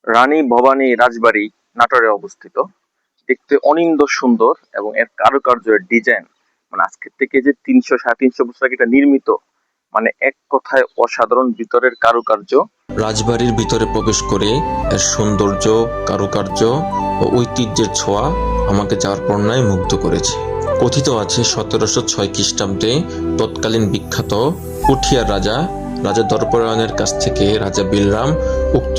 রানী ভবানী রাজবাড়ি নাটোরে অবস্থিত। দেখতে অনিন্দ সুন্দর এবং এর কারুকার্যের ডিজাইন মানে আজকের থেকে যে ৩০০ সাড়ে ৩০০ বছর আগে এটা নির্মিত, মানে এক কথায় অসাধারণ ভিতরের কারুকার্য। রাজবাড়ির ভিতরে প্রবেশ করে এর সৌন্দর্য, কারুকার্য ও ঐতিহ্যের ছোঁয়া আমাকে যার পর্যায়ে মুগ্ধ করেছে। কথিত আছে ১৭০৬ খ্রিস্টাব্দে তৎকালীন বিখ্যাত পুঠিয়ার রাজা রাজা দর্পরায়ণের কাছ থেকে রাজা বিলরাম উক্ত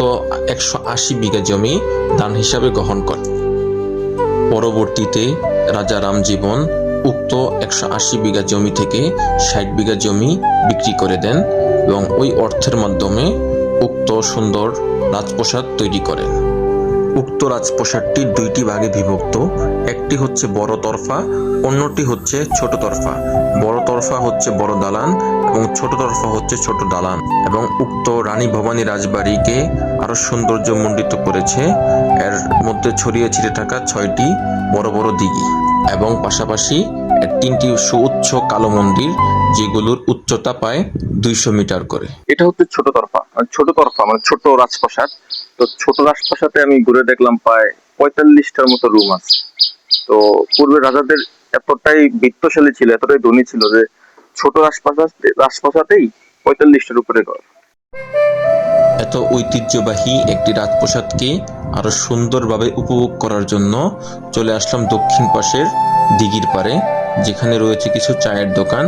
১৮০ বিঘা জমি দান হিসাবে গ্রহণ করেন। পরবর্তীতে রাজা রামজীবন উক্ত ১৮০ বিঘা জমি থেকে ৬০ বিঘা জমি বিক্রি করে দেন এবং ওই অর্থের মাধ্যমে উক্ত সুন্দর রাজপ্রাসাদ তৈরি করেন। উক্ত রাজপ্রাসাদটি দুইটি ভাগে বিভক্ত, একটি হচ্ছে বড় তরফা, অন্যটি হচ্ছে ছোট তরফা। বড় তরফা হচ্ছে বড় দালান এবং ছোট তরফা হচ্ছে ছোট দালান। এবং উক্ত রানী ভবানী রাজবাড়িকে আরো সৌন্দর্যমণ্ডিত করেছে এর মধ্যে ছড়িয়ে ছিটে থাকা ৬টি বড় বড় দিঘি এবং পাশাপাশি এর ৩টি সুউচ্চ কালো মন্দির, যেগুলোর উচ্চতা প্রায় ২০০ মিটার করে। এটা হচ্ছে ছোট তরফা, ছোট তরফা মানে ছোট রাজপ্রাসাদ। তো ছোট রাজপ্রাসাদে আমি ঘুরে দেখলাম প্রায় ৪৫টার মতো রুম আছে। তো পূর্বে রাজাদের এতটাই বিত্তশালী ছিল, এতটাই ধনী ছিল যে ছোট রাজপ্রাসাদেই ৪৫টার উপরে ঘর। এত ঐতিহ্যবাহী একটি রাজপ্রাসাদকে আরো সুন্দরভাবে উপভোগ করার জন্য চলে আসলাম দক্ষিণ পাশের দিঘির পাড়ে, যেখানে রয়েছে কিছু চায়ের দোকান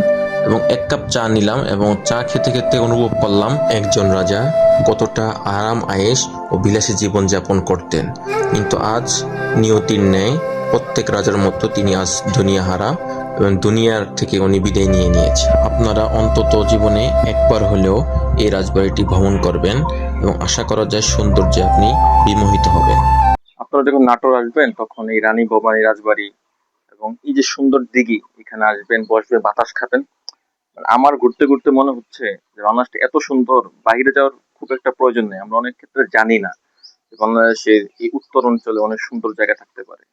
এবং এক কাপ চা নিলাম এবং চা খেতে খেতে অনুভব করলাম একজন রাজা কতটা আরাম আয়েশ ও বিলাসী জীবন যাপন করতেন। কিন্তু আজ নিয়তির ন্যায় প্রত্যেক রাজার মতো তিনি আজ দুনিয়াহারা এবং দুনিয়ার থেকে উনি বিদায় নিয়ে নিয়েছে। আপনারা অন্তত জীবনে একবার হলেও এই রাজবাড়িটি ভ্রমণ করবেন এবং আশা করা যায় সৌন্দর্যে আপনি বিমোহিত হবেন। আপনারা যখন নাটোর আসবেন তখন এই রানী ভবানী রাজবাড়ি এবং এই যে সুন্দর দিঘি, এখানে আসবেন, বসবেন, বাতাস খাবেন। মানে আমার ঘুরতে ঘুরতে মনে হচ্ছে যে বাংলাদেশটা এত সুন্দর, বাইরে যাওয়ার খুব একটা প্রয়োজন নেই। আমরা অনেক ক্ষেত্রে জানি না যে বাংলাদেশের এই উত্তর অঞ্চলে অনেক সুন্দর জায়গা থাকতে পারে।